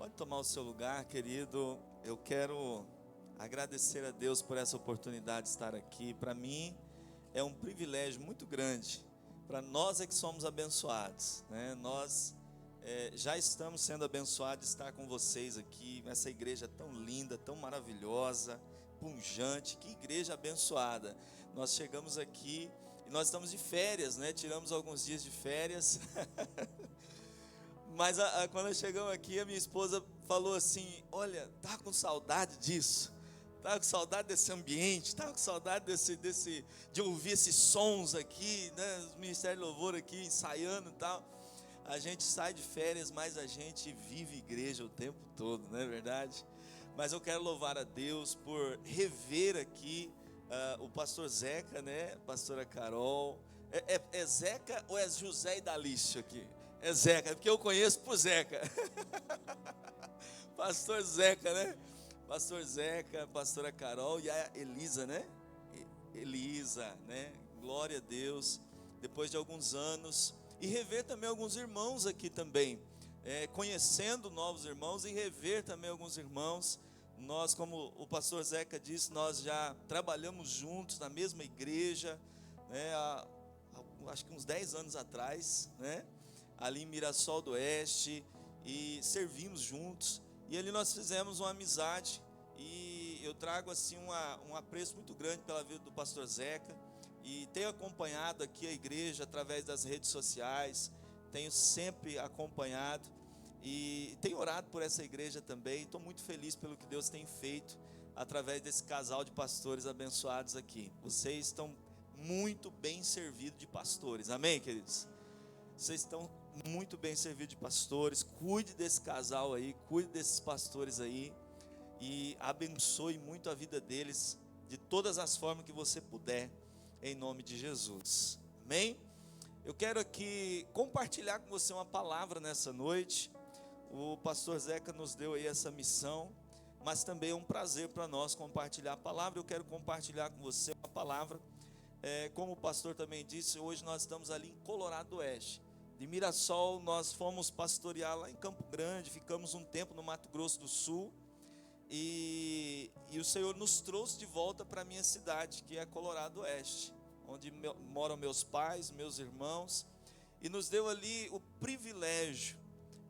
Pode tomar o seu lugar, querido. Eu quero agradecer a Deus por essa oportunidade de estar aqui. Para mim é um privilégio muito grande. Para nós é que somos abençoados, né? Nós já estamos sendo abençoados de estar com vocês aqui. Essa igreja tão linda, tão maravilhosa, pujante. Que igreja abençoada. Nós chegamos aqui e nós estamos de férias, né? Tiramos alguns dias de férias. Mas quando chegamos aqui, a minha esposa falou assim: olha, tá com saudade disso, tá com saudade desse ambiente, tá com saudade de ouvir esses sons aqui, né? Os ministérios de louvor aqui ensaiando e tal. A gente sai de férias, mas a gente vive igreja o tempo todo, não é verdade? Mas eu quero louvar a Deus por rever aqui o pastor Zeca, né? Pastora Carol. É Zeca ou é José e Dalício aqui? É Zeca, porque eu conheço por Zeca. Pastor Zeca, né? Pastor Zeca, pastora Carol e a Elisa, né? Elisa, né? Glória a Deus. Depois de alguns anos. E rever também alguns irmãos aqui também. Conhecendo novos irmãos e rever também alguns irmãos. Nós, como o pastor Zeca disse, nós já trabalhamos juntos na mesma igreja, né? Acho que uns 10 anos atrás, né? Ali em Mirassol do Oeste, e servimos juntos, e ali nós fizemos uma amizade, e eu trago assim um apreço muito grande pela vida do pastor Zeca, e tenho acompanhado aqui a igreja através das redes sociais, tenho sempre acompanhado, e tenho orado por essa igreja também. Estou muito feliz pelo que Deus tem feito, através desse casal de pastores abençoados aqui. Vocês estão muito bem servidos de pastores, amém, queridos? Vocês estão muito bem servidos de pastores. Cuide desse casal aí, cuide desses pastores aí, e abençoe muito a vida deles, de todas as formas que você puder, em nome de Jesus, amém? Eu quero aqui compartilhar com você uma palavra nessa noite. O pastor Zeca nos deu aí essa missão, mas também é um prazer para nós compartilhar a palavra. Eu quero compartilhar com você uma palavra, como o pastor também disse, hoje nós estamos ali em Colorado do Oeste. De Mirassol nós fomos pastorear lá em Campo Grande, ficamos um tempo no Mato Grosso do Sul, e o Senhor nos trouxe de volta para a minha cidade, que é Colorado do Oeste, onde moram meus pais, meus irmãos, e nos deu ali o privilégio,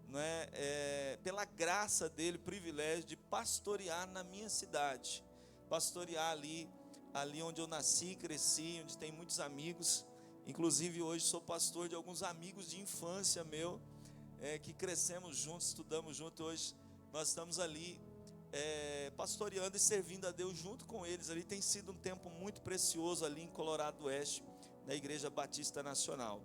né, pela graça dele, o privilégio de pastorear na minha cidade, pastorear ali onde eu nasci, cresci, onde tem muitos amigos. Inclusive hoje sou pastor de alguns amigos de infância meu, que crescemos juntos, estudamos juntos. Hoje nós estamos ali pastoreando e servindo a Deus junto com eles. Ali tem sido um tempo muito precioso ali em Colorado do Oeste, na Igreja Batista Nacional.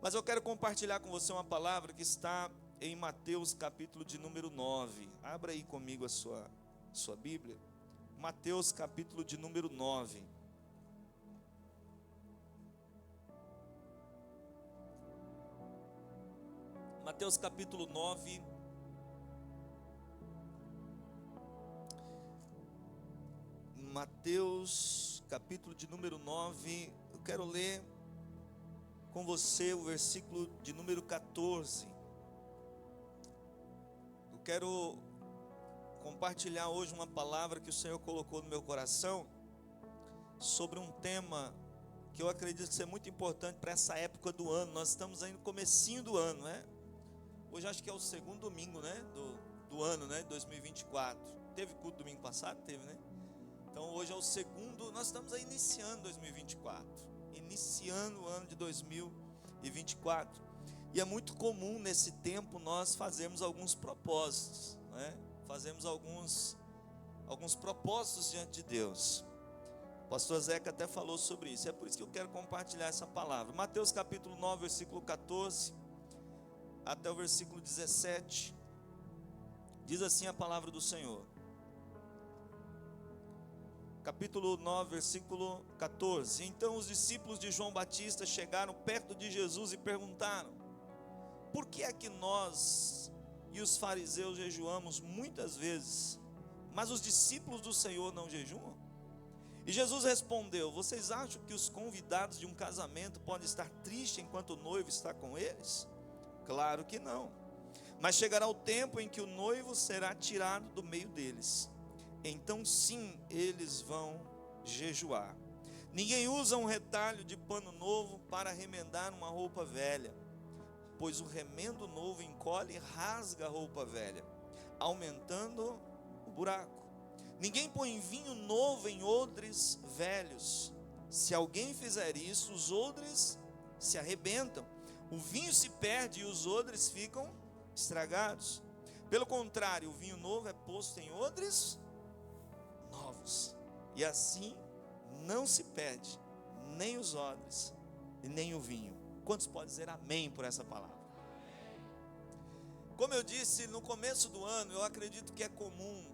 Mas eu quero compartilhar com você uma palavra que está em Mateus capítulo de número 9. Abra aí comigo a sua Bíblia. Mateus capítulo de número 9. Mateus capítulo 9, Mateus capítulo de número 9, eu quero ler com você o versículo de número 14. Eu quero compartilhar hoje uma palavra que o Senhor colocou no meu coração, sobre um tema que eu acredito ser muito importante para essa época do ano. Nós estamos aí no comecinho do ano, né? Hoje acho que é o segundo domingo, né, do ano, né, 2024. Teve culto domingo passado? Teve, né? Então hoje é o segundo, nós estamos aí iniciando 2024. Iniciando o ano de 2024. E é muito comum nesse tempo nós fazermos alguns propósitos, né? Fazemos alguns propósitos diante de Deus. O pastor Zeca até falou sobre isso. É por isso que eu quero compartilhar essa palavra. Mateus capítulo 9, versículo 14... até o versículo 17, diz assim a palavra do Senhor. Capítulo 9, versículo 14. Então os discípulos de João Batista chegaram perto de Jesus e perguntaram: por que é que nós e os fariseus jejuamos muitas vezes, mas os discípulos do Senhor não jejuam? E Jesus respondeu: vocês acham que os convidados de um casamento podem estar tristes enquanto o noivo está com eles? Claro que não. Mas chegará o tempo em que o noivo será tirado do meio deles. Então sim, eles vão jejuar. Ninguém usa um retalho de pano novo para remendar uma roupa velha, pois o remendo novo encolhe e rasga a roupa velha, aumentando o buraco. Ninguém põe vinho novo em odres velhos. Se alguém fizer isso, os odres se arrebentam, o vinho se perde e os odres ficam estragados. Pelo contrário, o vinho novo é posto em odres novos, e assim não se perde nem os odres e nem o vinho. Quantos podem dizer amém por essa palavra? Como eu disse no começo do ano, eu acredito que é comum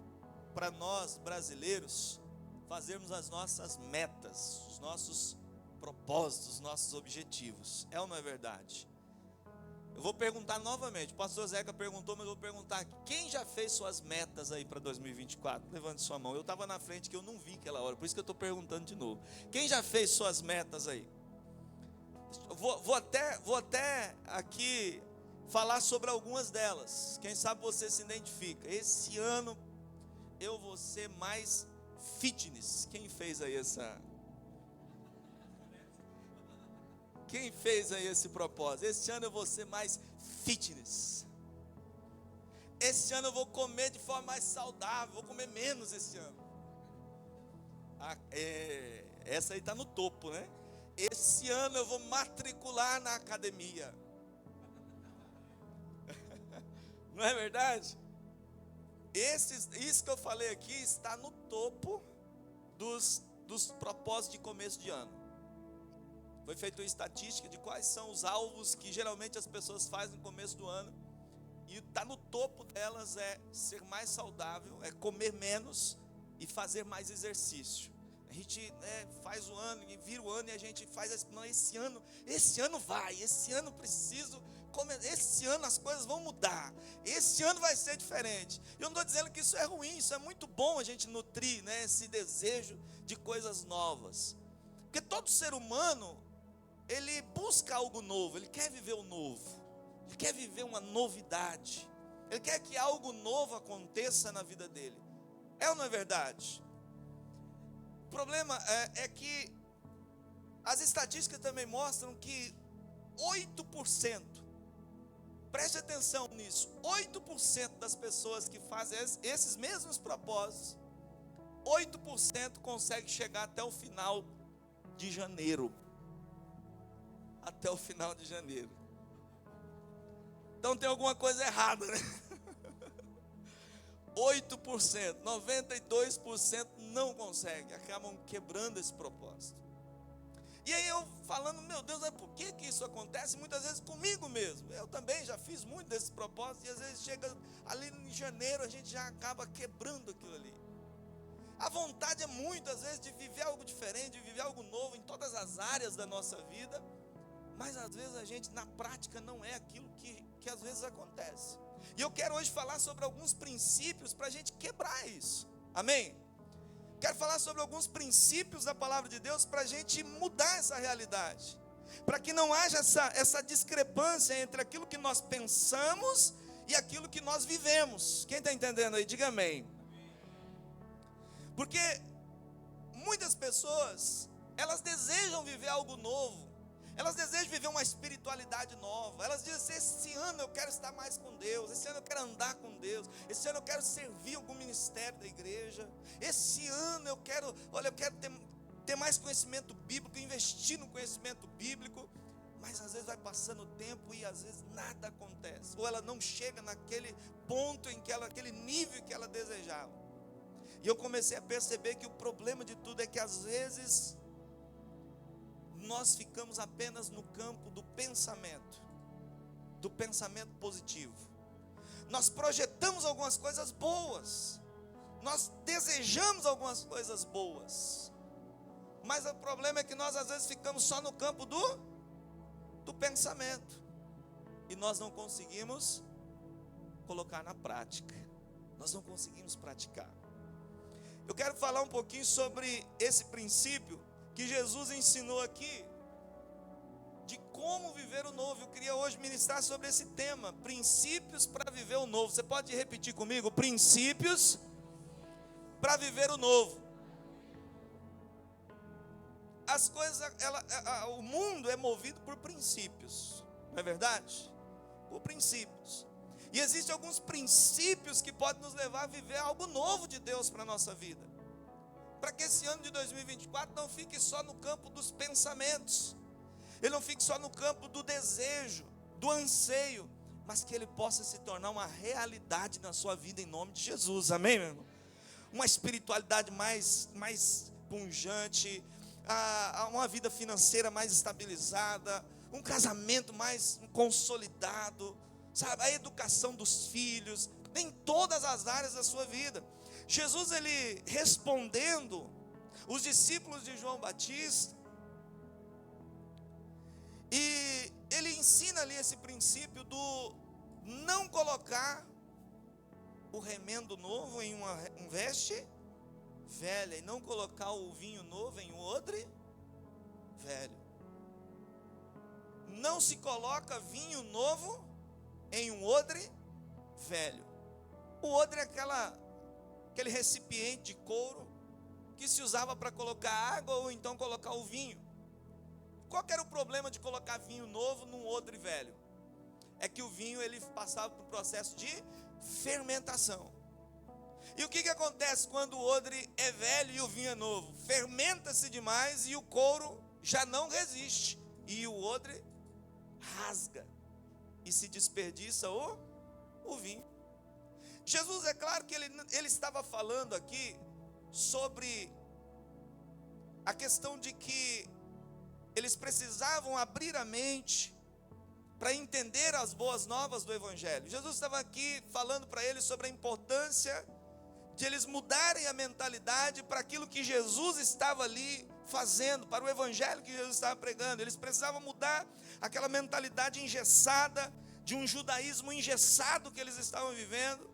para nós brasileiros fazermos as nossas metas, os nossos propósitos, os nossos objetivos. É ou não é verdade? Eu vou perguntar novamente, o pastor Zeca perguntou, mas eu vou perguntar: quem já fez suas metas aí para 2024? Levante sua mão. Eu estava na frente que eu não vi aquela hora, por isso que eu estou perguntando de novo. Quem já fez suas metas aí? Vou até aqui falar sobre algumas delas. Quem sabe você se identifica. Esse ano eu vou ser mais fitness. Quem fez aí essa... Quem fez aí esse propósito? Esse ano eu vou ser mais fitness. Esse ano eu vou comer de forma mais saudável. Vou comer menos esse ano. Essa aí está no topo, né? Esse ano eu vou matricular na academia. Não é verdade? Isso que eu falei aqui está no topo dos propósitos de começo de ano. Foi feita uma estatística de quais são os alvos que geralmente as pessoas fazem no começo do ano. E está no topo delas é ser mais saudável, é comer menos e fazer mais exercício. A gente faz o ano, e vira o ano e a gente faz, não, esse ano vai, esse ano preciso comer, esse ano as coisas vão mudar, esse ano vai ser diferente. Eu não estou dizendo que isso é ruim, isso é muito bom a gente nutrir, né, esse desejo de coisas novas. Porque todo ser humano, ele busca algo novo, ele quer viver o novo, ele quer viver uma novidade, ele quer que algo novo aconteça na vida dele. É ou não é verdade? O problema é que as estatísticas também mostram que 8%, preste atenção nisso, 8% das pessoas que fazem esses mesmos propósitos, 8% consegue chegar até o final de janeiro. Até o final de janeiro. Então tem alguma coisa errada, né? 8%, 92% não consegue, acabam quebrando esse propósito. E aí eu falando, meu Deus, por que isso acontece? Muitas vezes comigo mesmo. Eu também já fiz muito desses propósitos, e às vezes chega ali em janeiro, a gente já acaba quebrando aquilo ali. A vontade é muito, às vezes, de viver algo diferente, de viver algo novo em todas as áreas da nossa vida, mas às vezes a gente, na prática, não é aquilo que às vezes acontece. E eu quero hoje falar sobre alguns princípios para a gente quebrar isso. Amém? Quero falar sobre alguns princípios da palavra de Deus para a gente mudar essa realidade. Para que não haja essa discrepância entre aquilo que nós pensamos e aquilo que nós vivemos. Quem está entendendo aí? Diga amém. Porque muitas pessoas, elas desejam viver algo novo. Elas desejam viver uma espiritualidade nova. Elas dizem assim, esse ano eu quero estar mais com Deus. Esse ano eu quero andar com Deus. Esse ano eu quero servir algum ministério da igreja. Esse ano eu quero ter mais conhecimento bíblico, investir no conhecimento bíblico. Mas às vezes vai passando o tempo e às vezes nada acontece. Ou ela não chega naquele ponto, aquele nível que ela desejava. E eu comecei a perceber que o problema de tudo é que às vezes nós ficamos apenas no campo do pensamento positivo. Nós projetamos algumas coisas boas, nós desejamos algumas coisas boas, mas o problema é que nós às vezes ficamos só no campo do pensamento, e nós não conseguimos colocar na prática, nós não conseguimos praticar. Eu quero falar um pouquinho sobre esse princípio que Jesus ensinou aqui, de como viver o novo. Eu queria hoje ministrar sobre esse tema, princípios para viver o novo. Você pode repetir comigo? Princípios para viver o novo. As coisas, o mundo é movido por princípios, não é verdade? Por princípios. E existem alguns princípios que podem nos levar a viver algo novo de Deus para a nossa vida. Para que esse ano de 2024 não fique só no campo dos pensamentos, ele não fique só no campo do desejo, do anseio, mas que ele possa se tornar uma realidade na sua vida em nome de Jesus, amém, meu irmão? Uma espiritualidade mais pujante, uma vida financeira mais estabilizada, um casamento mais consolidado, sabe, a educação dos filhos, em todas as áreas da sua vida. Jesus, ele respondendo os discípulos de João Batista, e ele ensina ali esse princípio do não colocar o remendo novo em uma veste velha, e não colocar o vinho novo em um odre velho. Não se coloca vinho novo em um odre velho. O odre é aquele recipiente de couro que se usava para colocar água ou então colocar o vinho. Qual que era o problema de colocar vinho novo num odre velho? É que o vinho ele passava por um processo de fermentação. E o que acontece quando o odre é velho e o vinho é novo? Fermenta-se demais e o couro já não resiste, e o odre rasga e se desperdiça o vinho. Jesus, é claro que ele estava falando aqui sobre a questão de que eles precisavam abrir a mente para entender as boas novas do Evangelho. Jesus estava aqui falando para eles sobre a importância de eles mudarem a mentalidade para aquilo que Jesus estava ali fazendo, para o Evangelho que Jesus estava pregando. Eles precisavam mudar aquela mentalidade engessada, de um judaísmo engessado que eles estavam vivendo,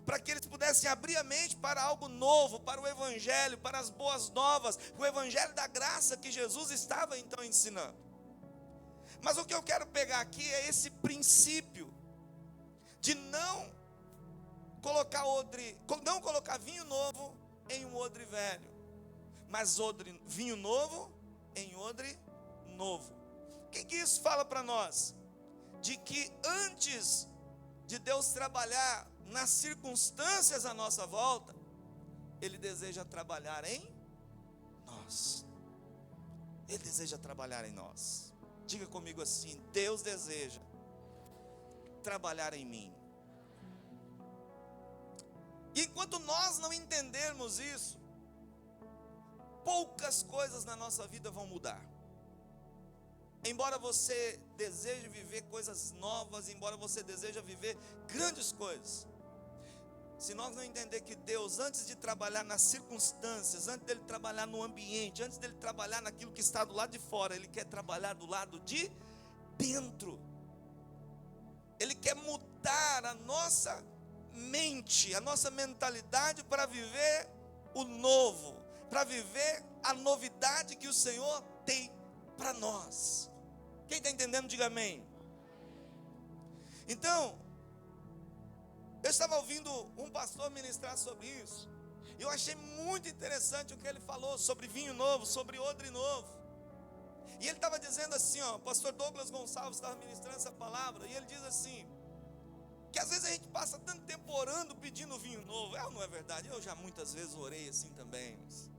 para que eles pudessem abrir a mente para algo novo, para o Evangelho, para as boas novas, o Evangelho da graça que Jesus estava então ensinando. Mas o que eu quero pegar aqui é esse princípio de não colocar vinho novo em um odre velho, mas vinho novo em odre novo. O que isso fala para nós? De que antes de Deus trabalhar nas circunstâncias à nossa volta, Ele deseja trabalhar em nós. Ele deseja trabalhar em nós. Diga comigo assim: Deus deseja trabalhar em mim. E enquanto nós não entendermos isso, poucas coisas na nossa vida vão mudar. Embora você deseje viver coisas novas, embora você deseje viver grandes coisas, se nós não entender que Deus, antes de trabalhar nas circunstâncias, antes dele trabalhar no ambiente, antes dele trabalhar naquilo que está do lado de fora, Ele quer trabalhar do lado de dentro. Ele quer mudar a nossa mente, a nossa mentalidade para viver o novo, para viver a novidade que o Senhor tem para nós. Quem está entendendo, diga amém. Então, eu estava ouvindo um pastor ministrar sobre isso, e eu achei muito interessante o que ele falou sobre vinho novo, sobre odre novo. E ele estava dizendo assim, o pastor Douglas Gonçalves estava ministrando essa palavra, e ele diz assim, que às vezes a gente passa tanto tempo orando, pedindo vinho novo. Não é verdade? Eu já muitas vezes orei assim também, mas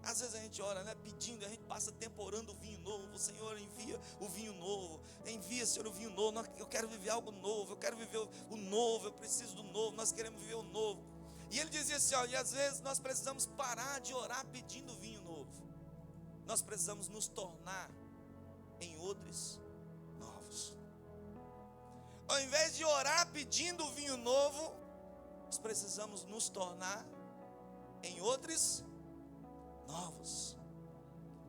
às vezes a gente ora, né, pedindo, a gente passa tempo orando o vinho novo. O Senhor envia o vinho novo, envia, Senhor, o vinho novo. Eu quero viver algo novo, eu quero viver o novo, eu preciso do novo, nós queremos viver o novo. E ele dizia assim, e às vezes nós precisamos parar de orar pedindo vinho novo. Nós precisamos nos tornar em odres novos. Ao invés de orar pedindo vinho novo, nós precisamos nos tornar em odres novos.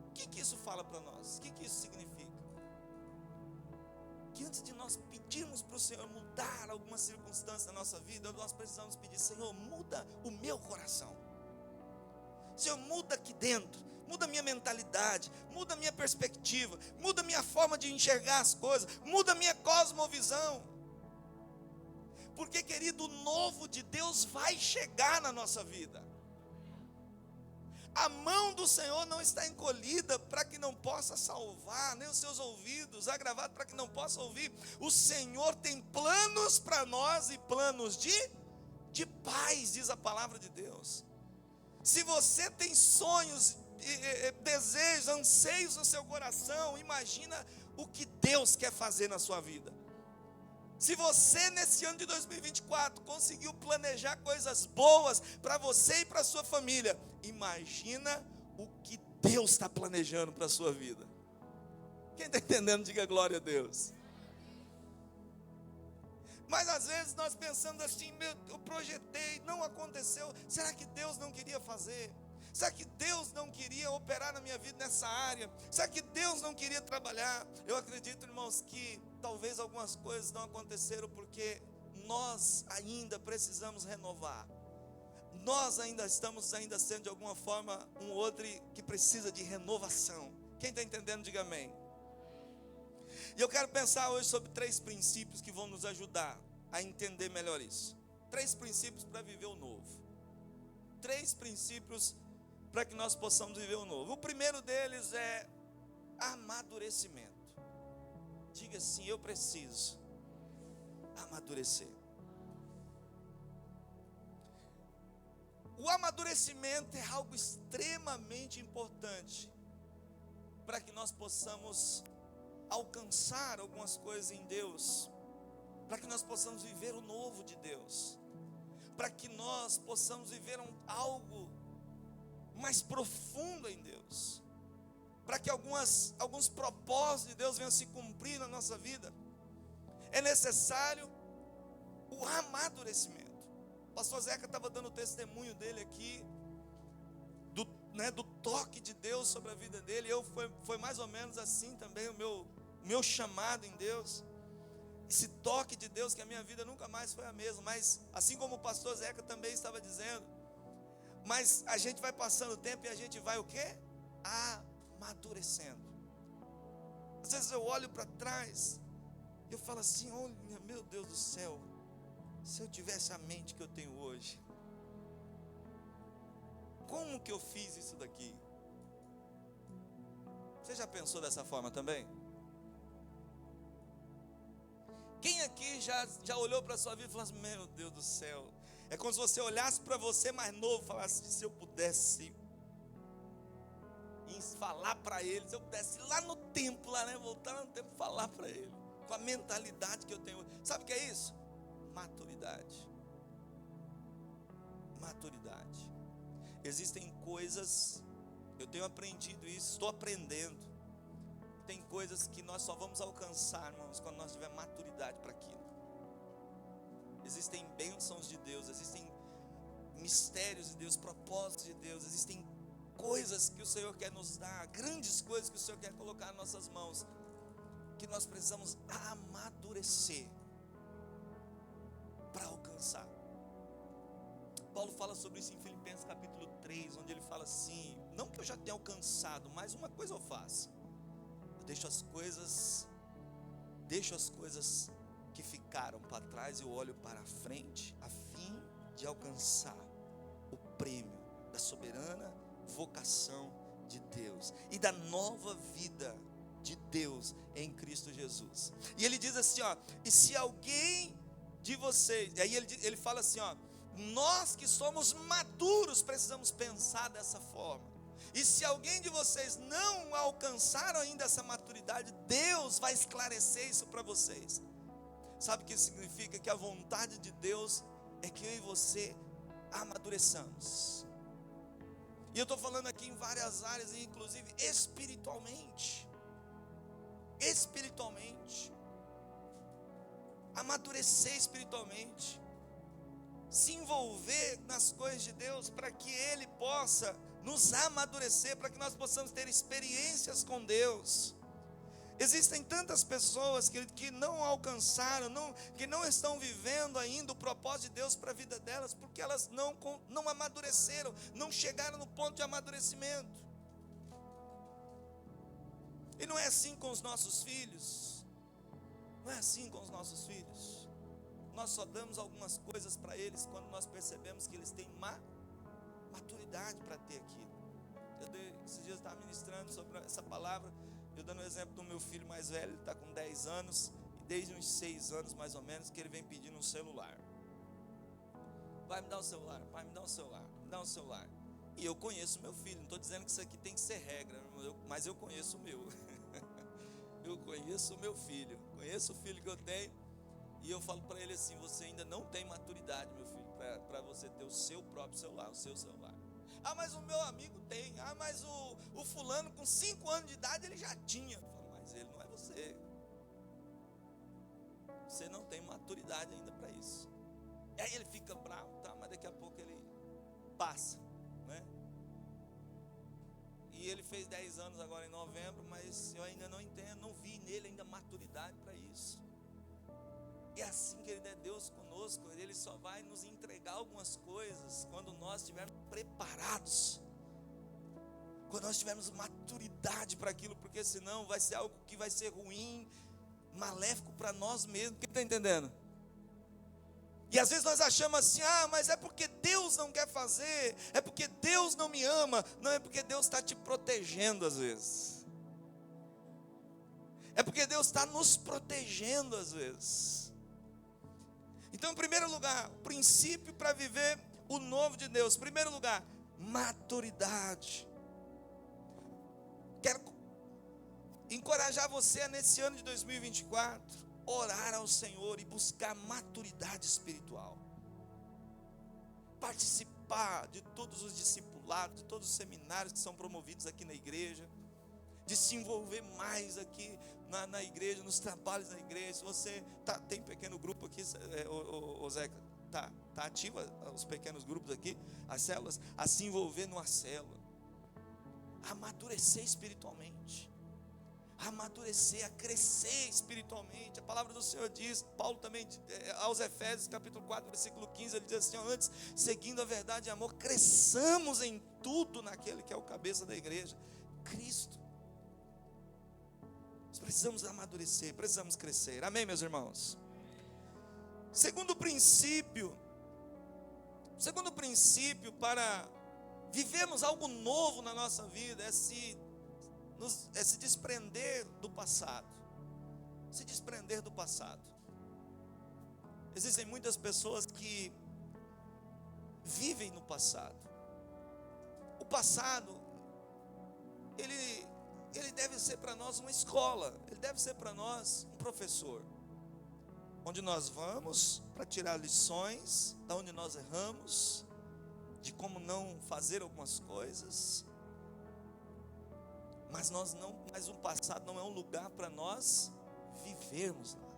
O que isso fala para nós? O que isso significa? Que antes de nós pedirmos para o Senhor mudar alguma circunstância da nossa vida, nós precisamos pedir: Senhor, muda o meu coração. Senhor, muda aqui dentro, muda a minha mentalidade, muda a minha perspectiva, muda a minha forma de enxergar as coisas, muda a minha cosmovisão. Porque, querido, o novo de Deus vai chegar na nossa vida. A mão do Senhor não está encolhida para que não possa salvar, nem os seus ouvidos agravados para que não possa ouvir. O Senhor tem planos para nós, e planos de paz, diz a palavra de Deus. Se você tem sonhos, desejos, anseios no seu coração, imagina o que Deus quer fazer na sua vida. Se você nesse ano de 2024 conseguiu planejar coisas boas para você e para a sua família, imagina o que Deus está planejando para a sua vida. Quem está entendendo, diga glória a Deus. Mas às vezes nós pensamos assim, eu projetei, não aconteceu. Será que Deus não queria fazer? Será que Deus não queria operar na minha vida nessa área? Será que Deus não queria trabalhar? Eu acredito, irmãos, que talvez algumas coisas não aconteceram porque nós ainda precisamos renovar. Nós ainda estamos sendo de alguma forma um outro que precisa de renovação. Quem está entendendo, diga amém. E eu quero pensar hoje sobre 3 princípios que vão nos ajudar a entender melhor isso. 3 princípios para viver o novo. 3 princípios para que nós possamos viver o novo. O primeiro deles é amadurecimento. Diga assim, eu preciso amadurecer. O amadurecimento é algo extremamente importante para que nós possamos alcançar algumas coisas em Deus, para que nós possamos viver o novo de Deus, para que nós possamos viver algo mais profundo em Deus, para que alguns propósitos de Deus venham se cumprir na nossa vida. É necessário o amadurecimento. O pastor Zeca estava dando o testemunho dele aqui, do toque de Deus sobre a vida dele. Foi mais ou menos assim também o meu chamado em Deus. Esse toque de Deus, que a minha vida nunca mais foi a mesma. Mas assim como o pastor Zeca também estava dizendo, mas a gente vai passando o tempo e a gente vai o quê? Amadurecendo. Às vezes eu olho para trás e eu falo assim, olha, meu Deus do céu, se eu tivesse a mente que eu tenho hoje, como que eu fiz isso daqui? Você já pensou dessa forma também? Quem aqui já olhou para a sua vida e falou assim, meu Deus do céu, é como se você olhasse para você mais novo e falasse, se eu pudesse falar para ele, se eu pudesse ir lá no tempo, voltar no tempo e falar para ele, com a mentalidade que eu tenho. Sabe o que é isso? Maturidade. Existem coisas, eu tenho aprendido isso, estou aprendendo. Tem coisas que nós só vamos alcançar, irmãos, quando nós tivermos maturidade para aquilo. Existem bênçãos de Deus, existem mistérios de Deus, propósitos de Deus, existem coisas que o Senhor quer nos dar, grandes coisas que o Senhor quer colocar nas nossas mãos, que nós precisamos amadurecer para alcançar. Paulo fala sobre isso em Filipenses capítulo 3, onde ele fala assim, não que eu já tenha alcançado, mas uma coisa eu faço, eu deixo as coisas que ficaram para trás, eu olho para a frente, a fim de alcançar o prêmio da soberana vocação de Deus e da nova vida de Deus em Cristo Jesus. E ele diz assim, e se alguém de vocês, aí ele fala assim, nós que somos maduros precisamos pensar dessa forma. E se alguém de vocês não alcançaram ainda essa maturidade, Deus vai esclarecer isso para vocês. Sabe o que significa? Que a vontade de Deus é que eu e você amadureçamos. E eu estou falando aqui em várias áreas, inclusive espiritualmente. Amadurecer espiritualmente. Se envolver nas coisas de Deus para que Ele possa nos amadurecer, para que nós possamos ter experiências com Deus. Existem tantas pessoas que não alcançaram, que não estão vivendo ainda o propósito de Deus para a vida delas, porque elas não amadureceram, não chegaram no ponto de amadurecimento. E não é assim com os nossos filhos. Não é assim com os nossos filhos. Nós só damos algumas coisas para eles quando nós percebemos que eles têm maturidade para ter aquilo. Esses dias eu estava ministrando sobre essa palavra, eu dando o exemplo do meu filho mais velho. Ele está com 10 anos, e desde uns 6 anos mais ou menos, que ele vem pedindo um celular. Pai, me dá um celular, pai, me dá um celular, me dá um celular. E eu conheço o meu filho, não estou dizendo que isso aqui tem que ser regra, mas eu conheço o meu. Eu conheço o meu filho, conheço o filho que eu tenho. E eu falo para ele assim: você ainda não tem maturidade, meu filho, para você ter o seu próprio celular, o seu celular. Ah, mas o meu amigo tem. Ah, mas o fulano com 5 anos de idade ele já tinha. Eu falo, mas ele não é você. Você não tem maturidade ainda para isso. E aí ele fica bravo, tá? Mas daqui a pouco ele passa, né? E ele fez 10 anos agora em novembro, mas eu ainda não entendo, não vi nele ainda maturidade para isso. E assim, querido, é Deus conosco. Ele só vai nos entregar algumas coisas quando nós estivermos preparados, quando nós tivermos maturidade para aquilo, porque senão vai ser algo que vai ser ruim, maléfico para nós mesmos. Quem está entendendo? E às vezes nós achamos assim: ah, mas é porque Deus não quer fazer, é porque Deus não me ama. Não, é porque Deus está te protegendo às vezes. É porque Deus está nos protegendo às vezes. Então, em primeiro lugar, o princípio para viver o novo de Deus. Em primeiro lugar, maturidade. Quero encorajar você nesse ano de 2024, orar ao Senhor e buscar maturidade espiritual. Participar de todos os discipulados, de todos os seminários que são promovidos aqui na igreja. De se envolver mais aqui na igreja, nos trabalhos da igreja. Se você tem pequeno grupo aqui, Zeca, está ativa os pequenos grupos aqui, as células, a se envolver numa célula, a amadurecer espiritualmente, a amadurecer, a crescer espiritualmente. A palavra do Senhor diz, Paulo também, aos Efésios, capítulo 4, versículo 15, ele diz assim: antes, seguindo a verdade e amor, cresçamos em tudo naquele que é o cabeça da igreja, Cristo. Nós precisamos amadurecer, precisamos crescer. Amém, meus irmãos? Segundo princípio para vivermos algo novo na nossa vida é se desprender do passado. Se desprender do passado. Existem muitas pessoas que vivem no passado. O passado, ele deve ser para nós uma escola, ele deve ser para nós um professor, onde nós vamos para tirar lições, da onde nós erramos, de como não fazer algumas coisas, mas o passado não é um lugar para nós vivermos lá.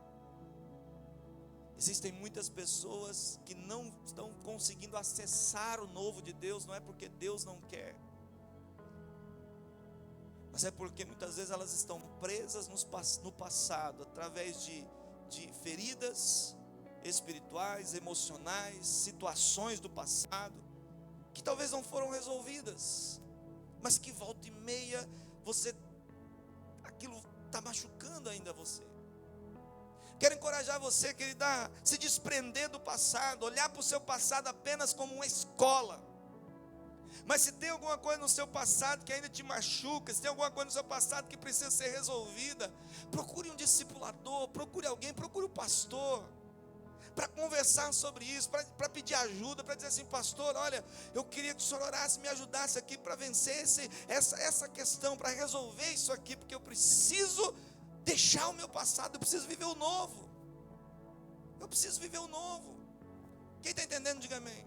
Existem muitas pessoas que não estão conseguindo acessar o novo de Deus, não é porque Deus não quer, mas é porque muitas vezes elas estão presas no passado, através de feridas espirituais, emocionais, situações do passado, que talvez não foram resolvidas, mas que volta e meia, aquilo está machucando ainda você. Quero encorajar você, querido, a se desprender do passado, olhar para o seu passado apenas como uma escola. Mas se tem alguma coisa no seu passado que ainda te machuca, se tem alguma coisa no seu passado que precisa ser resolvida, procure um discipulador, procure alguém, procure um pastor, para conversar sobre isso, para pedir ajuda, para dizer assim: pastor, olha, eu queria que o senhor orasse, me ajudasse aqui para vencer essa questão, para resolver isso aqui, porque eu preciso deixar o meu passado, eu preciso viver o novo. Eu preciso viver o novo. Quem está entendendo, diga amém.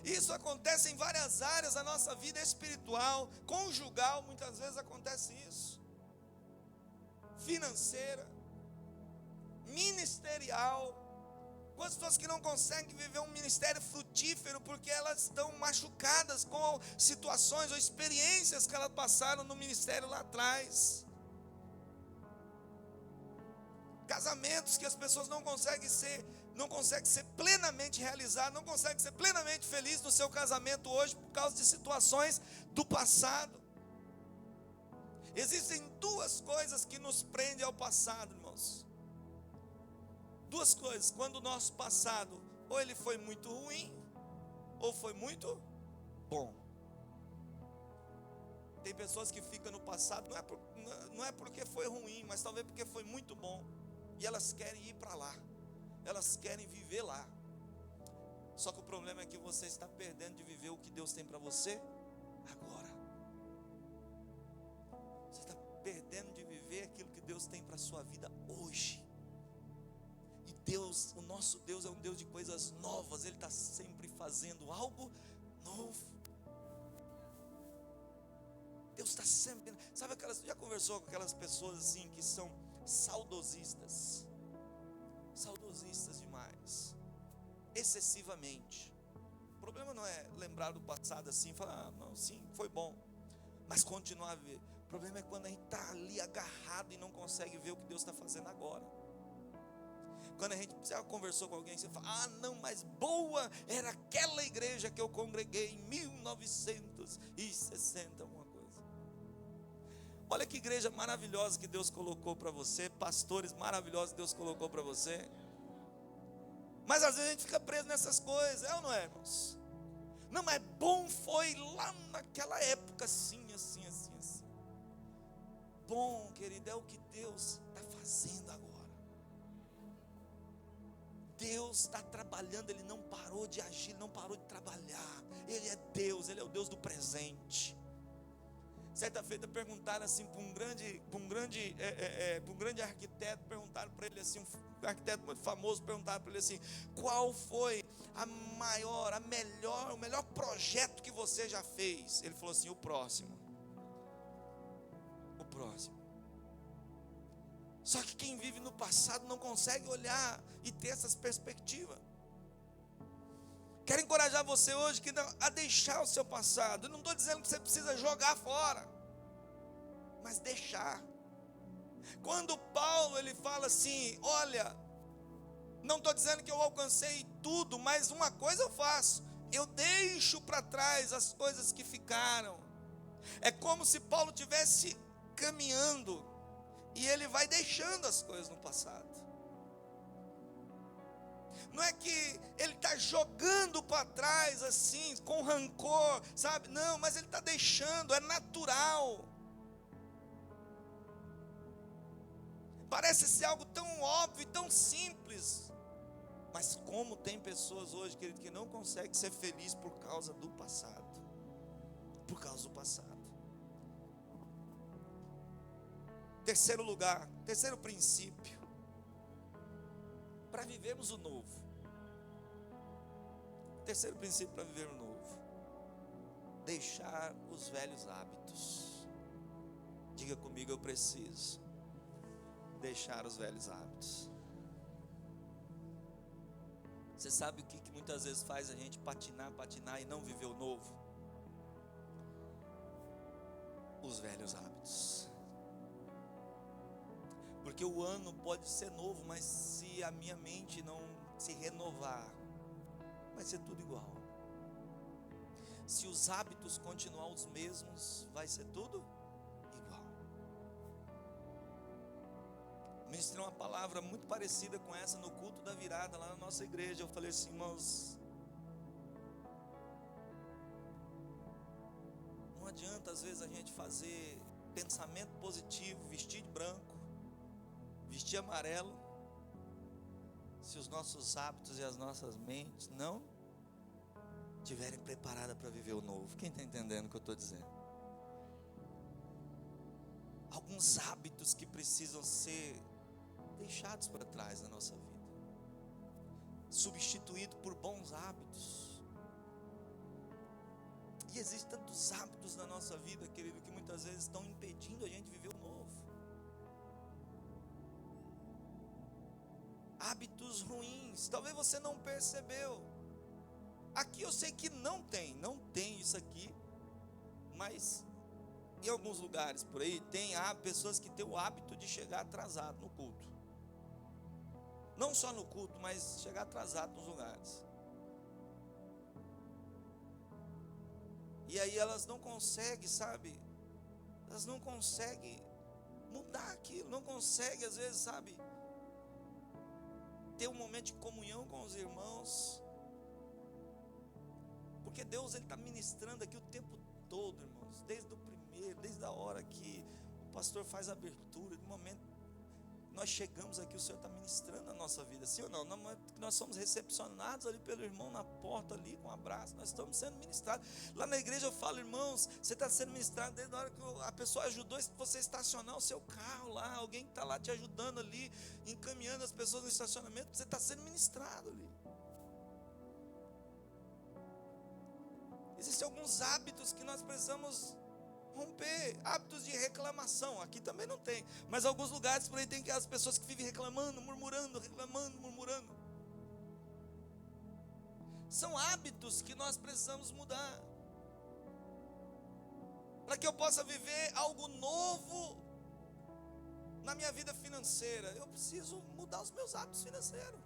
Isso acontece em várias áreas da nossa vida espiritual, conjugal, muitas vezes acontece isso, financeira, ministerial. Quantas pessoas que não conseguem viver um ministério frutífero porque elas estão machucadas com situações ou experiências que elas passaram no ministério lá atrás. Casamentos que as pessoas não conseguem ser plenamente realizadas, não conseguem ser plenamente felizes no seu casamento hoje por causa de situações do passado. Existem duas coisas que nos prendem ao passado, irmãos. Duas coisas. Quando o nosso passado, ou ele foi muito ruim, ou foi muito bom. Tem pessoas que ficam no passado, não é porque foi ruim, mas talvez porque foi muito bom. E elas querem ir para lá. Elas querem viver lá. Só que o problema é que você está perdendo de viver o que Deus tem para você agora. Você está perdendo de viver aquilo que Deus tem para a sua vida hoje. E Deus, o nosso Deus é um Deus de coisas novas. Ele está sempre fazendo algo novo. Deus está sempre, sabe aquelas, já conversou com aquelas pessoas assim que são saudosistas demais, excessivamente. O problema não é lembrar do passado assim, falar, não, sim, foi bom, mas continuar a ver. O problema é quando a gente está ali agarrado e não consegue ver o que Deus está fazendo agora. Quando a gente já conversou com alguém, você fala, não, mas boa era aquela igreja que eu congreguei em 1960, uma coisa. Olha que igreja maravilhosa que Deus colocou para você, pastores maravilhosos que Deus colocou para você. Mas às vezes a gente fica preso nessas coisas, é ou não é, irmãos? Não, mas bom foi lá naquela época, assim. Bom, querido, é o que Deus está fazendo agora. Deus está trabalhando, Ele não parou de agir, Ele não parou de trabalhar. Ele é Deus, Ele é o Deus do presente. Certa feita perguntaram assim para um grande arquiteto, perguntaram para ele assim, um arquiteto muito famoso, perguntaram para ele assim, qual foi o melhor projeto que você já fez? Ele falou assim, o próximo. Só que quem vive no passado não consegue olhar e ter essas perspectivas. Quero encorajar você hoje a deixar o seu passado. Eu não estou dizendo que você precisa jogar fora, mas deixar. Quando Paulo ele fala assim, olha, não estou dizendo que eu alcancei tudo, mas uma coisa eu faço, eu deixo para trás as coisas que ficaram. É como se Paulo estivesse caminhando e ele vai deixando as coisas no passado. Não é que ele está jogando para trás assim, com rancor, sabe? Não, mas ele está deixando, é natural. Parece ser algo tão óbvio e tão simples. Mas como tem pessoas hoje, querido, que não conseguem ser felizes por causa do passado. Por causa do passado. Terceiro lugar, terceiro princípio. Para vivermos o novo. Terceiro princípio para viver o novo: deixar os velhos hábitos. Diga comigo, eu preciso deixar os velhos hábitos. Você sabe o que muitas vezes faz a gente patinar e não viver o novo? Os velhos hábitos. Porque o ano pode ser novo, mas se a minha mente não se renovar, vai ser tudo igual. Se os hábitos continuar os mesmos, vai ser tudo igual. Ministrei uma palavra muito parecida com essa no culto da virada lá na nossa igreja. Eu falei assim, irmãos, não adianta às vezes a gente fazer pensamento positivo, vestir de branco, vestir amarelo, se os nossos hábitos e as nossas mentes não estiverem preparadas para viver o novo. Quem está entendendo o que eu estou dizendo? Alguns hábitos que precisam ser deixados para trás na nossa vida, substituídos por bons hábitos. E existem tantos hábitos na nossa vida, querido, que muitas vezes estão impedindo a gente de viver o novo. Hábitos ruins, talvez você não percebeu. Aqui eu sei que não tem isso aqui, mas em alguns lugares por aí há pessoas que têm o hábito de chegar atrasado no culto. Não só no culto, mas chegar atrasado nos lugares. E aí elas não conseguem, sabe? elas não conseguem mudar aquilo, não conseguem, às vezes, sabe, ter um momento de comunhão com os irmãos, porque Deus, Ele está ministrando aqui o tempo todo, irmãos, desde o primeiro, desde a hora que o pastor faz a abertura, do momento que nós chegamos aqui, o Senhor está ministrando a nossa vida, sim ou não? No momento que nós somos recepcionados ali pelo irmão na porta ali, com um abraço, nós estamos sendo ministrados. Lá na igreja eu falo, irmãos, você está sendo ministrado desde a hora que a pessoa ajudou você a estacionar o seu carro lá, alguém que está lá te ajudando ali, encaminhando as pessoas no estacionamento, você está sendo ministrado ali. Existem alguns hábitos que nós precisamos romper, hábitos de reclamação. Aqui também não tem, mas alguns lugares por aí tem as pessoas que vivem reclamando, murmurando, murmurando. São hábitos que nós precisamos mudar, para que eu possa viver algo novo na minha vida financeira. Eu preciso mudar os meus hábitos financeiros.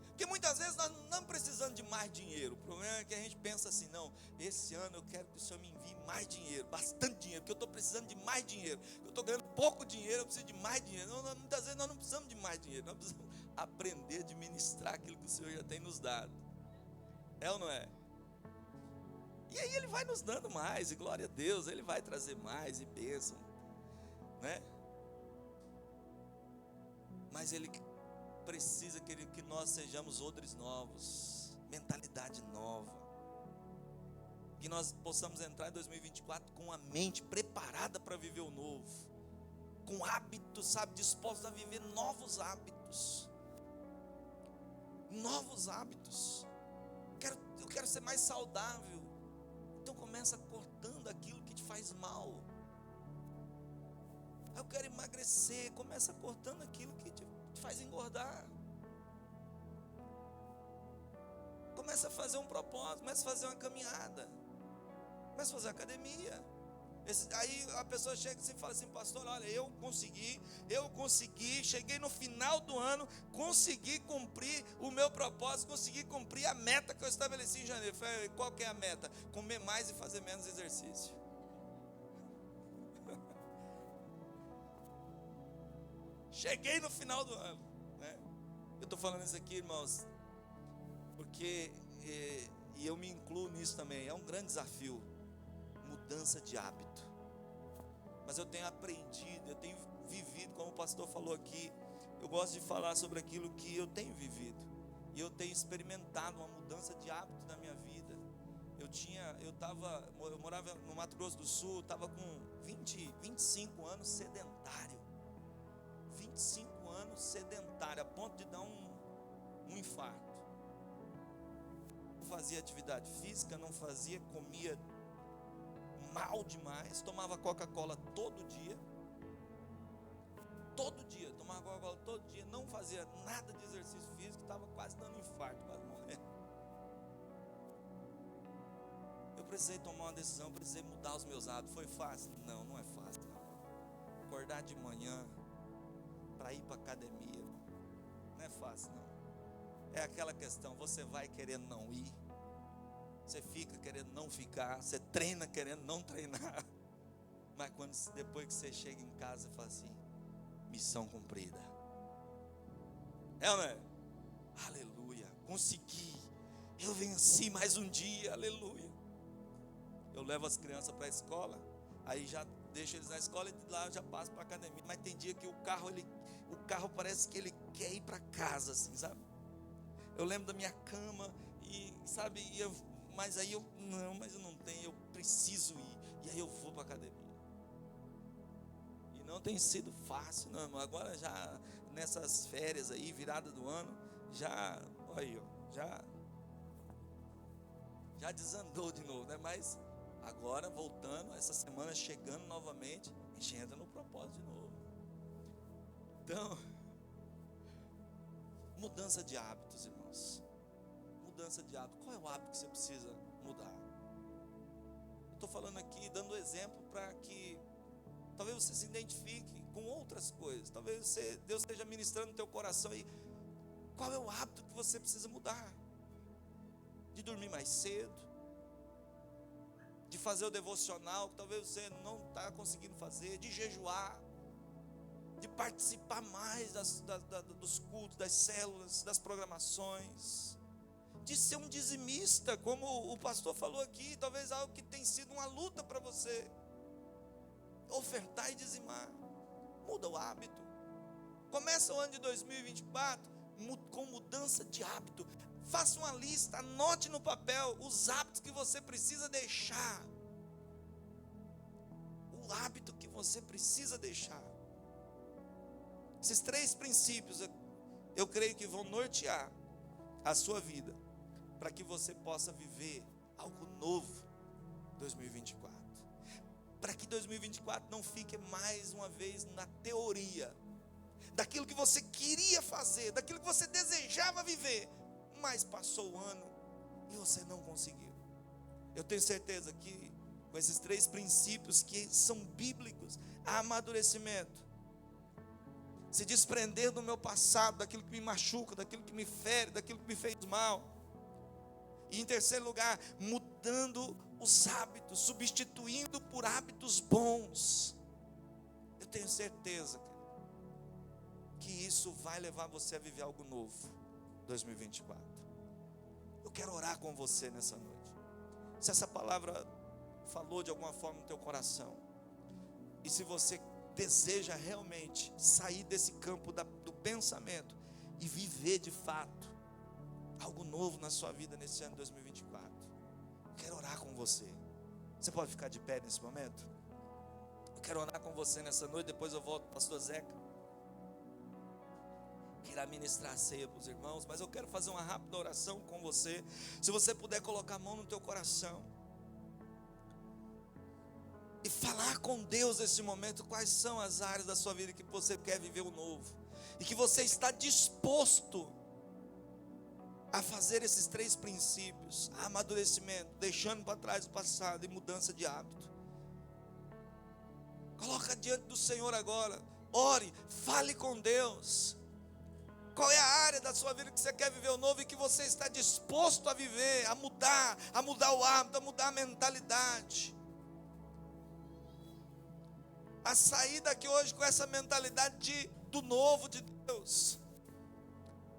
Porque muitas vezes nós não estamos precisando de mais dinheiro. O problema é que a gente pensa assim, não, esse ano eu quero que o Senhor me envie mais dinheiro, bastante dinheiro, porque eu estou precisando de mais dinheiro. Eu estou ganhando pouco dinheiro, eu preciso de mais dinheiro. Não, muitas vezes nós não precisamos de mais dinheiro, nós precisamos aprender a administrar aquilo que o Senhor já tem nos dado. É ou não é? E aí Ele vai nos dando mais, e glória a Deus, Ele vai trazer mais, e bênção, né? Mas Ele precisa que nós sejamos odres novos, mentalidade nova, que nós possamos entrar em 2024 com a mente preparada para viver o novo, com hábitos, sabe, dispostos a viver novos hábitos, eu quero ser mais saudável, então começa cortando aquilo que te faz mal. Eu quero emagrecer, começa cortando aquilo que te faz engordar. Começa a fazer um propósito, começa a fazer uma caminhada, começa a fazer academia. Aí a pessoa chega e fala assim, pastor, olha, eu consegui, cheguei no final do ano, consegui cumprir o meu propósito, consegui cumprir a meta que eu estabeleci em janeiro. Eu falei, qual que é a meta? Comer mais e fazer menos exercício. Cheguei no final do ano, né? Eu estou falando isso aqui, irmãos, porque, e eu me incluo nisso também, é um grande desafio, mudança de hábito. Mas eu tenho aprendido, eu tenho vivido, como o pastor falou aqui, eu gosto de falar sobre aquilo que eu tenho vivido, e eu tenho experimentado uma mudança de hábito na minha vida. Eu morava no Mato Grosso do Sul, estava com 25 anos sedentário. 25 anos sedentário, a ponto de dar um infarto. Não fazia atividade física, não fazia, comia mal demais, tomava Coca-Cola todo dia, tomava Coca-Cola todo dia, não fazia nada de exercício físico, estava quase dando infarto, quase morrendo. Eu precisei tomar uma decisão, precisei mudar os meus hábitos. Foi fácil? Não, não é fácil não. Acordar de manhã para ir para a academia, não é fácil não. É aquela questão, você vai querendo não ir, você fica querendo não ficar, você treina querendo não treinar, mas depois que você chega em casa e fala assim, missão cumprida, é ou não é? Aleluia, consegui, eu venci mais um dia, aleluia. Eu levo as crianças para a escola, aí já deixo eles na escola e de lá eu já passo para a academia. Mas tem dia que o carro parece que ele quer ir para casa, assim, sabe? Eu lembro da minha cama e, sabe, mas eu não tenho, eu preciso ir. E aí eu vou para a academia. E não tem sido fácil, não, irmão. Agora já nessas férias aí, virada do ano, já desandou de novo, né? Mas agora voltando, essa semana chegando novamente, a gente entra no propósito de novo. Então, mudança de hábitos, irmãos. Mudança de hábito. Qual é o hábito que você precisa mudar? Eu estou falando aqui, dando exemplo para que talvez você se identifique com outras coisas. Talvez Deus esteja ministrando no teu coração aí. Qual é o hábito que você precisa mudar? De dormir mais cedo, de fazer o devocional, que talvez você não está conseguindo fazer, de jejuar, de participar mais dos cultos, das células, das programações, de ser um dizimista, como o pastor falou aqui, talvez algo que tem sido uma luta para você, ofertar e dizimar. Muda o hábito. Começa o ano de 2024 com mudança de hábito. Faça uma lista, anote no papel os hábitos que você precisa deixar. O hábito que você precisa deixar. Esses 3 princípios eu creio que vão nortear a sua vida, para que você possa viver algo novo em 2024. Para que 2024 não fique mais uma vez na teoria, daquilo que você queria fazer, daquilo que você desejava viver, mas passou o ano e você não conseguiu. Eu tenho certeza que com esses 3 princípios que são bíblicos, amadurecimento, se desprender do meu passado, daquilo que me machuca, daquilo que me fere, daquilo que me fez mal. E em terceiro lugar, mudando os hábitos, substituindo por hábitos bons. Eu tenho certeza que isso vai levar você a viver algo novo, 2024. Eu quero orar com você nessa noite. Se essa palavra falou de alguma forma no teu coração, e se você deseja realmente sair desse campo do pensamento e viver de fato algo novo na sua vida nesse ano de 2024, eu quero orar com você. Você pode ficar de pé nesse momento? Eu quero orar com você nessa noite. Depois eu volto para o pastor Zeca, que irá ministrar a ceia para os irmãos, mas eu quero fazer uma rápida oração com você. Se você puder colocar a mão no teu coração e falar com Deus nesse momento, quais são as áreas da sua vida que você quer viver o novo, e que você está disposto a fazer esses 3 princípios: amadurecimento, deixando para trás o passado, e mudança de hábito. Coloca diante do Senhor agora, ore, fale com Deus. Qual é a área da sua vida que você quer viver o novo e que você está disposto a viver, a mudar o hábito, a mudar a mentalidade? A sair daqui hoje com essa mentalidade do novo de Deus.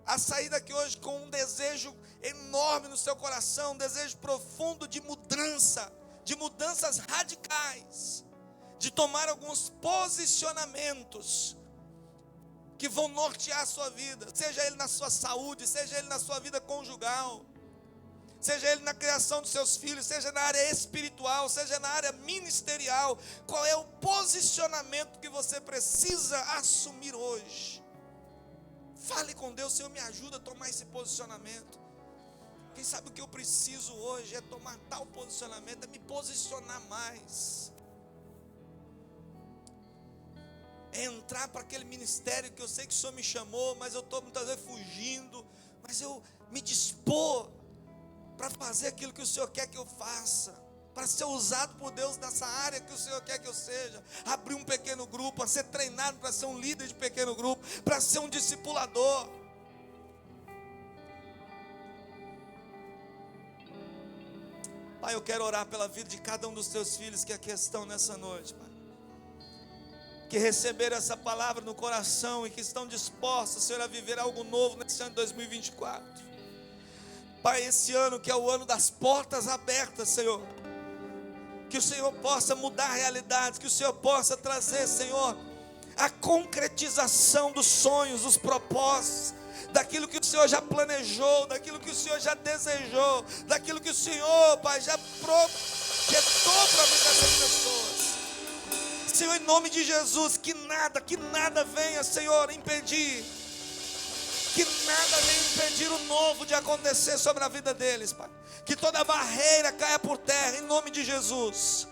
A sair daqui hoje com um desejo enorme no seu coração, um desejo profundo de mudança, de mudanças radicais, de tomar alguns posicionamentos que vão nortear a sua vida, seja ele na sua saúde, seja ele na sua vida conjugal, seja ele na criação dos seus filhos, seja na área espiritual, seja na área ministerial. Qual é o posicionamento que você precisa assumir hoje? Fale com Deus: Senhor, me ajuda a tomar esse posicionamento. Quem sabe o que eu preciso hoje é tomar tal posicionamento, é me posicionar mais, é entrar para aquele ministério que eu sei que o Senhor me chamou, mas eu estou muitas vezes fugindo, mas eu me dispor para fazer aquilo que o Senhor quer que eu faça, para ser usado por Deus nessa área que o Senhor quer que eu seja, abrir um pequeno grupo, para ser treinado para ser um líder de pequeno grupo, para ser um discipulador. Pai, eu quero orar pela vida de cada um dos teus filhos que aqui estão nessa noite, Pai, que receberam essa palavra no coração e que estão dispostos, Senhor, a viver algo novo nesse ano de 2024. Pai, esse ano que é o ano das portas abertas, Senhor, que o Senhor possa mudar realidades, que o Senhor possa trazer, Senhor, a concretização dos sonhos, dos propósitos, daquilo que o Senhor já planejou, daquilo que o Senhor já desejou, daquilo que o Senhor, Pai, já projetou para a vida dessas pessoas. Senhor, em nome de Jesus, que nada venha, Senhor, impedir, que nada venha impedir o novo de acontecer sobre a vida deles, Pai. Que toda barreira caia por terra, em nome de Jesus.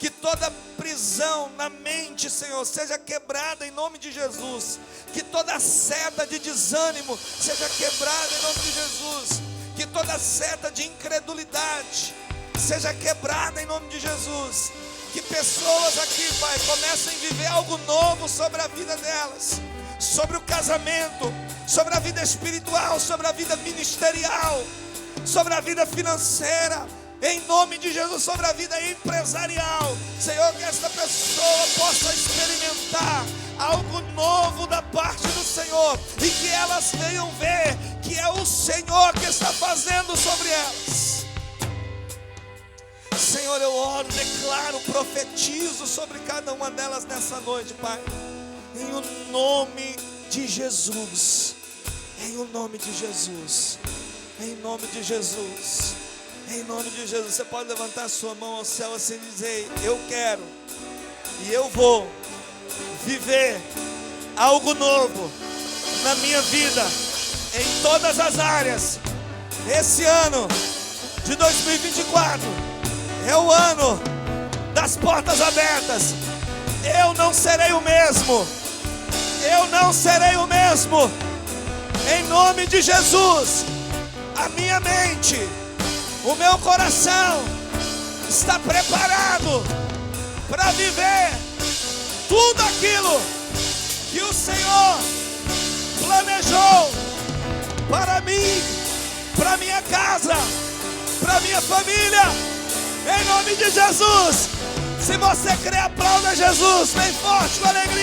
Que toda prisão na mente, Senhor, seja quebrada em nome de Jesus. Que toda seta de desânimo seja quebrada em nome de Jesus. Que toda seta de incredulidade seja quebrada em nome de Jesus. Que pessoas aqui, Pai, comecem a viver algo novo sobre a vida delas, sobre o casamento, sobre a vida espiritual, sobre a vida ministerial, sobre a vida financeira. Em nome de Jesus, sobre a vida empresarial. Senhor, que esta pessoa possa experimentar algo novo da parte do Senhor, e que elas venham ver que é o Senhor que está fazendo sobre elas. Senhor, eu oro, declaro, profetizo sobre cada uma delas nessa noite, Pai, em o nome de Jesus, em o nome de Jesus, em nome de Jesus, em nome de Jesus. Você pode levantar a sua mão ao céu assim e dizer: eu quero e eu vou viver algo novo na minha vida, em todas as áreas. Esse ano de 2024 é o ano das portas abertas. Eu não serei o mesmo. Eu não serei o mesmo. Em nome de Jesus, a minha mente, o meu coração está preparado para viver tudo aquilo que o Senhor planejou para mim, para minha casa, para minha família. Em nome de Jesus. Se você crê, aplauda Jesus bem forte, com alegria.